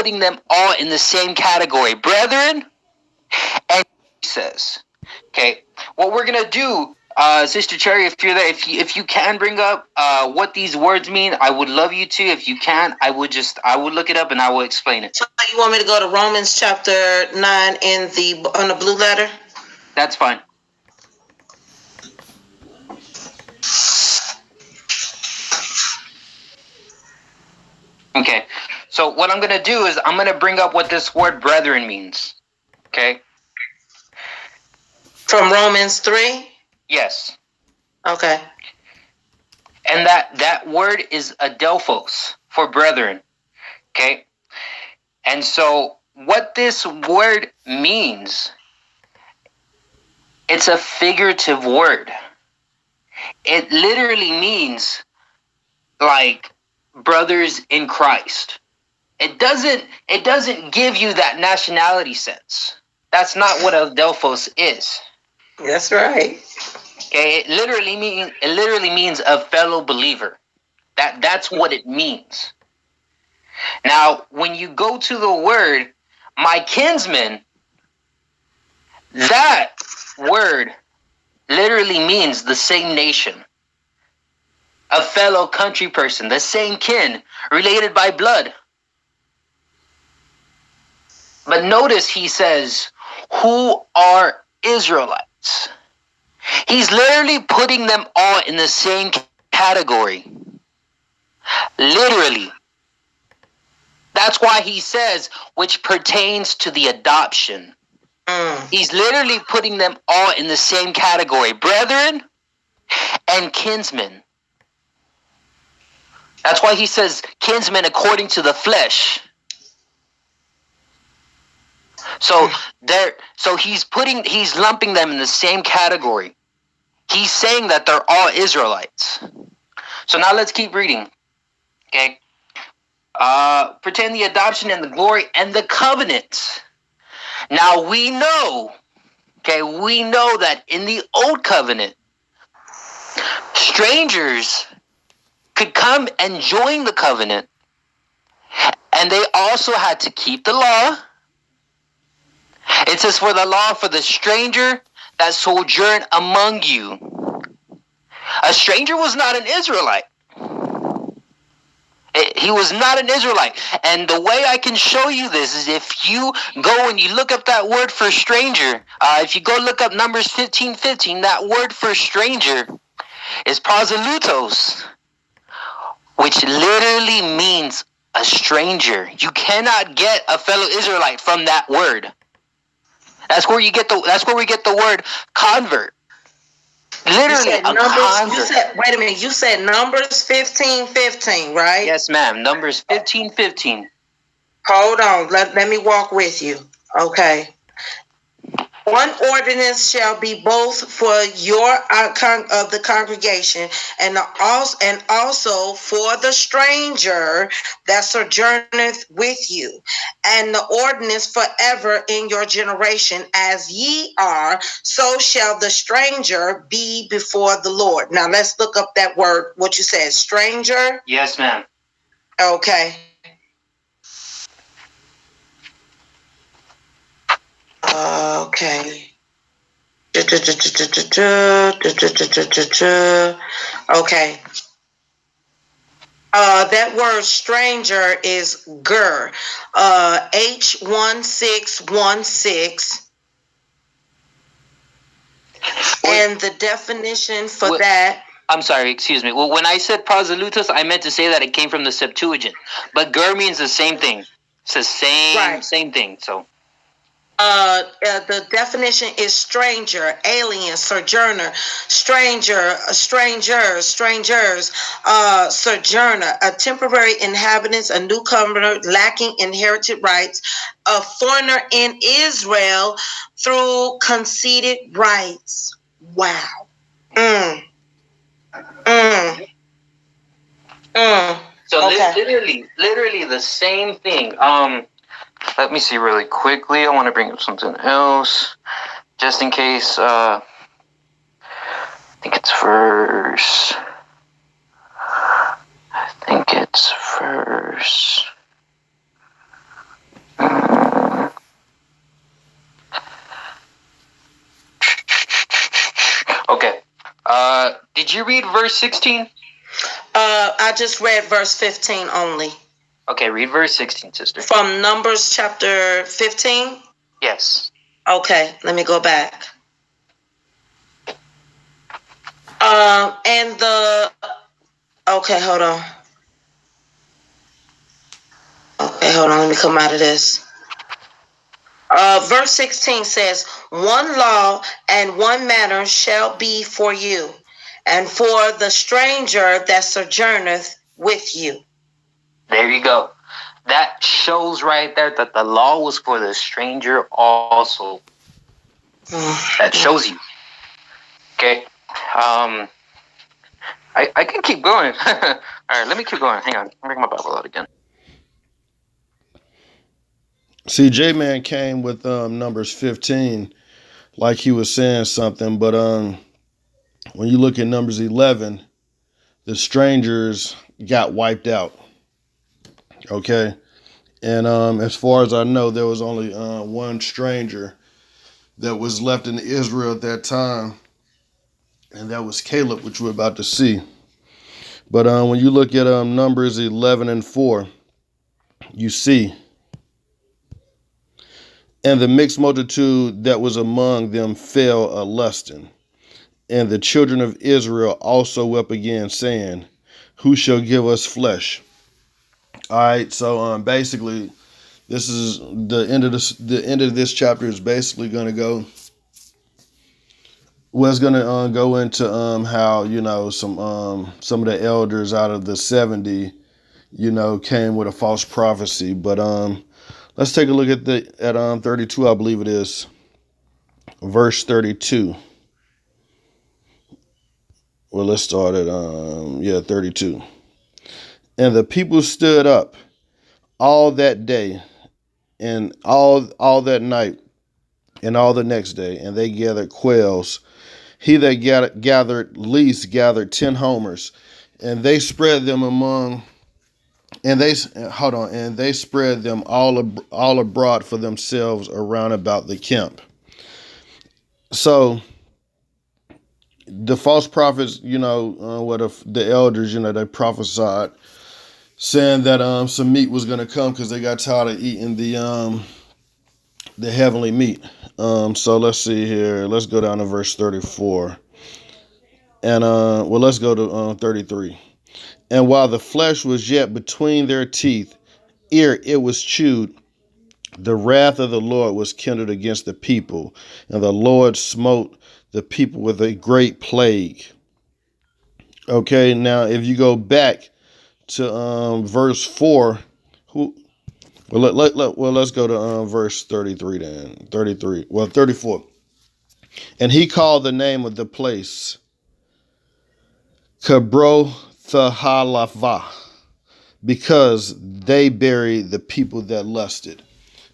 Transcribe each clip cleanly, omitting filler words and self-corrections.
putting them all in the same category. Brethren, and he says, okay, what we're going to do, Sister Cherry, if you're there, if you can bring up what these words mean, I would love you to. If you can, I would look it up and I will explain it. So you want me to go to Romans chapter 9 on the blue letter? That's fine. Okay, so what I'm going to do is I'm going to bring up what this word brethren means. Okay? From Romans 3? Yes. Okay. And that word is adelphos, for brethren. Okay? And so what this word means, it's a figurative word. It literally means like brothers in Christ. It doesn't give you that nationality sense. That's not what adelphos is. That's right. Okay, it literally means a fellow believer. That's what it means. Now, when you go to the word my kinsman, that word literally means the same nation, a fellow country person, the same kin, related by blood. But notice he says, who are Israelites? He's literally putting them all in the same category. Literally. That's why he says, which pertains to the adoption. He's literally putting them all in the same category. Brethren and kinsmen. That's why he says kinsmen according to the flesh. So he's lumping them in the same category. He's saying that they're all Israelites. So now let's keep reading. Okay. Pertain the adoption and the glory and the covenant. Now we know that in the old covenant, strangers could come and join the covenant, and they also had to keep the law. It says, for the law for the stranger that sojourn among you. A stranger was not an Israelite. He was not an Israelite. And the way I can show you this is if you go and you look up that word for stranger, if you go look up Numbers 15:15, that word for stranger is proselytos, which literally means a stranger. You cannot get a fellow Israelite from that word. That's where we get the word convert. Literally, wait a minute. You said Numbers 15:15, right? Yes, ma'am. Numbers 15:15. Hold on. Let me walk with you. Okay. One ordinance shall be both for your of the congregation and also for the stranger that sojourneth with you, and the ordinance forever in your generation, as ye are, so shall the stranger be before the Lord. Now let's look up that word. What you said, stranger? Yes, ma'am. Okay. Okay. Okay. That word stranger is ger. H1616. And the definition for that. I'm sorry, excuse me. Well, when I said proselytos, I meant to say that it came from the Septuagint. But ger means the same thing. It's the same thing. So the definition is stranger, alien, sojourner, strangers, sojourner, a temporary inhabitant, a newcomer lacking inherited rights, a foreigner in Israel through conceded rights. Wow. So okay. literally the same thing. Let me see really quickly. I want to bring up something else, just in case. I think it's verse. did you read verse 16? I just read verse 15 only. Okay, read verse 16, sister. From Numbers chapter 15? Yes. Okay, let me go back. Okay, hold on. Okay, hold on, let me come out of this. Verse 16 says, one law and one manner shall be for you, and for the stranger that sojourneth with you. There you go. That shows right there that the law was for the stranger also. That shows you. Okay. I can keep going. All right, let me keep going. Hang on. I'll bring my Bible out again. See, J-Man came with Numbers 15 like he was saying something, but when you look at Numbers 11, the strangers got wiped out. Okay? And as far as I know, there was only one stranger that was left in Israel at that time, and that was Caleb, which we're about to see. But when you look at Numbers 11 and 4, you see, and the mixed multitude that was among them fell a lusting. And the children of Israel also wept again, saying, who shall give us flesh? All right, so basically, this is the end of this. The end of this chapter is basically going to go. Well, it's going to go into how some of the elders out of the 70, came with a false prophecy. But let's take a look at 32. I believe it is verse 32. Well, let's start at 32. And the people stood up all that day and all that night and all the next day, and they gathered quails. He that gathered least gathered 10 homers, and they spread them among. And they spread them all abroad for themselves around about the camp. So the false prophets, the elders, they prophesied, saying that some meat was going to come because they got tired of eating the heavenly meat. So let's see here. Let's go down to verse 34, and let's go to 33. And while the flesh was yet between their teeth, ere it was chewed, the wrath of the Lord was kindled against the people, and the Lord smote the people with a great plague. Okay, now if you go back to verse 4, let's go to verse 33 then. 34. And he called the name of the place Cabrothahalaphah, because they buried the people that lusted.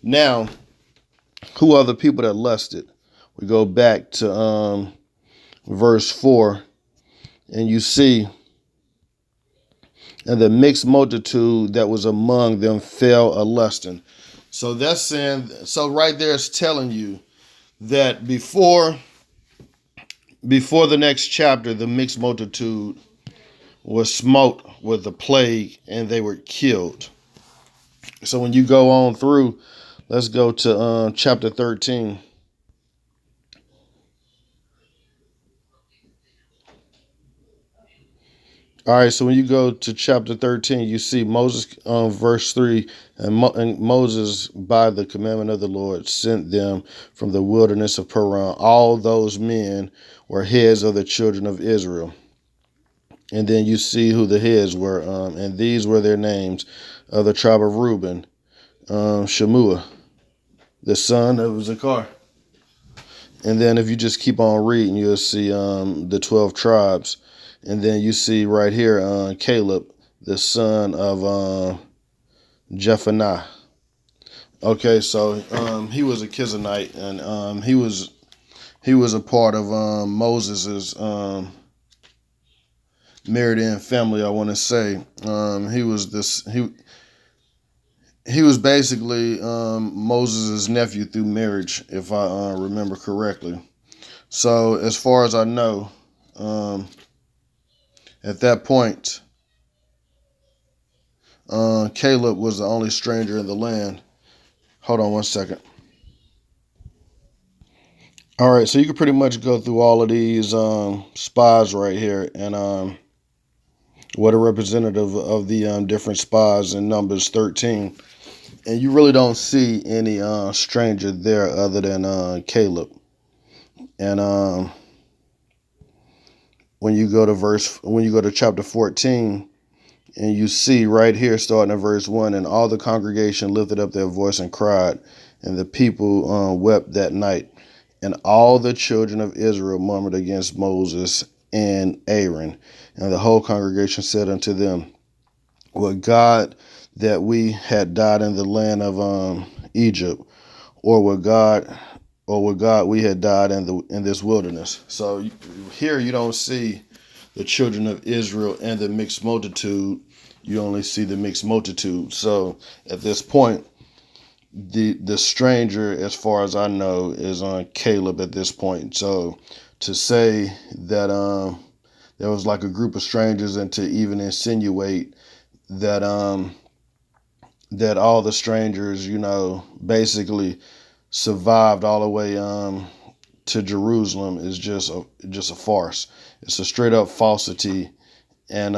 Now, who are the people that lusted? We go back to verse 4, and you see, and the mixed multitude that was among them fell a lusting. So that's saying, so right there it's telling you that before the next chapter, the mixed multitude was smote with the plague and they were killed. So when you go on through, let's go to chapter 13. All right, so when you go to chapter 13, you see Moses, verse 3, and Moses, by the commandment of the Lord, sent them from the wilderness of Paran. All those men were heads of the children of Israel. And then you see who the heads were, and these were their names of the tribe of Reuben, Shemua, the son of Zakar. And then if you just keep on reading, you'll see the 12 tribes. And then you see right here Caleb, the son of Jephunneh. Okay, so he was a Kizanite, and he was a part of Moses's married-in family. I want to say he was basically Moses's nephew through marriage, if I remember correctly. So as far as I know, At that point, Caleb was the only stranger in the land. Hold on one second. All right, so you can pretty much go through all of these spies right here, and what a representative of the different spies in Numbers 13. And you really don't see any stranger there other than Caleb. And when you go to chapter 14, and you see right here, starting at verse 1, and all the congregation lifted up their voice and cried, and the people wept that night. And all the children of Israel murmured against Moses and Aaron. And the whole congregation said unto them, would God that we had died in the land of Egypt, or would God we had died in this wilderness. So here you don't see the children of Israel and the mixed multitude. You only see the mixed multitude. So at this point, the stranger, as far as I know, is on Caleb at this point. So to say that there was like a group of strangers, and to even insinuate that that all the strangers, basically survived all the way to Jerusalem is just a farce. It's a straight up falsity. And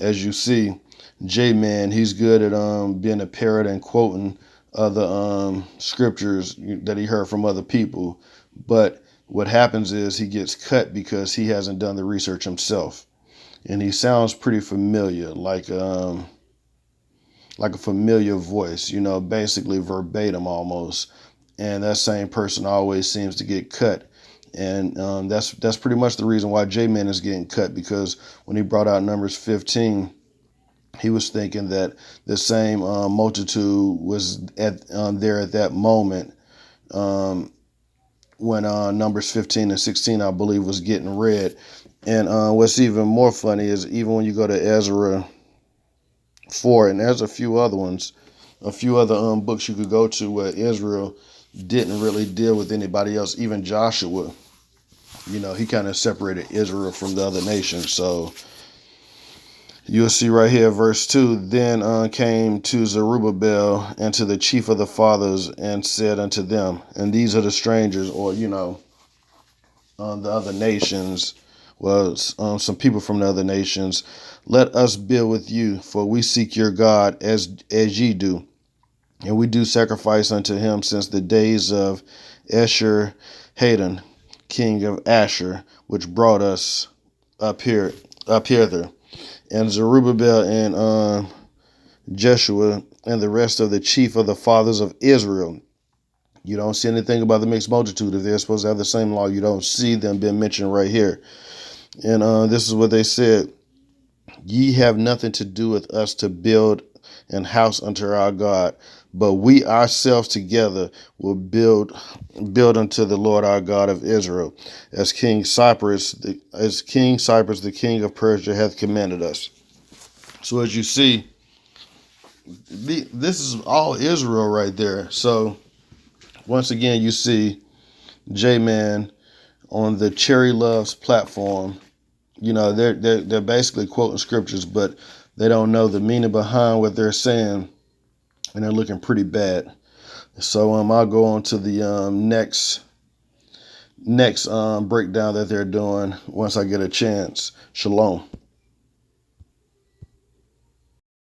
as you see, J-Man, he's good at being a parrot and quoting other scriptures that he heard from other people. But what happens is he gets cut because he hasn't done the research himself. And he sounds pretty familiar, like a familiar voice, basically verbatim almost. And that same person always seems to get cut. And that's pretty much the reason why J-Man is getting cut, because when he brought out Numbers 15, he was thinking that the same multitude was there at that moment when Numbers 15 and 16, I believe, was getting read. And what's even more funny is even when you go to Ezra 4, and there's a few other books you could go to where Israel didn't really deal with anybody else. Even Joshua, he kind of separated Israel from the other nations. So you'll see right here, verse 2, then came to Zerubbabel and to the chief of the fathers and said unto them, and these are the strangers, or, the other nations, some people from the other nations, let us build with you, for we seek your God as ye do. And we do sacrifice unto him since the days of Esarhaddon, king of Asher, which brought us up hither. And Zerubbabel and Jeshua and the rest of the chief of the fathers of Israel. You don't see anything about the mixed multitude. If they're supposed to have the same law, you don't see them being mentioned right here. And this is what they said. Ye have nothing to do with us to build an house unto our God, but we ourselves together will build unto the Lord our God of Israel, as King Cyprus, the king of Persia, hath commanded us. So as you see, this is all Israel right there. So once again, you see J-Man on the CherryLove's platform. They're basically quoting scriptures, but they don't know the meaning behind what they're saying, and they're looking pretty bad. So I'll go on to the next breakdown that they're doing once I get a chance. Shalom.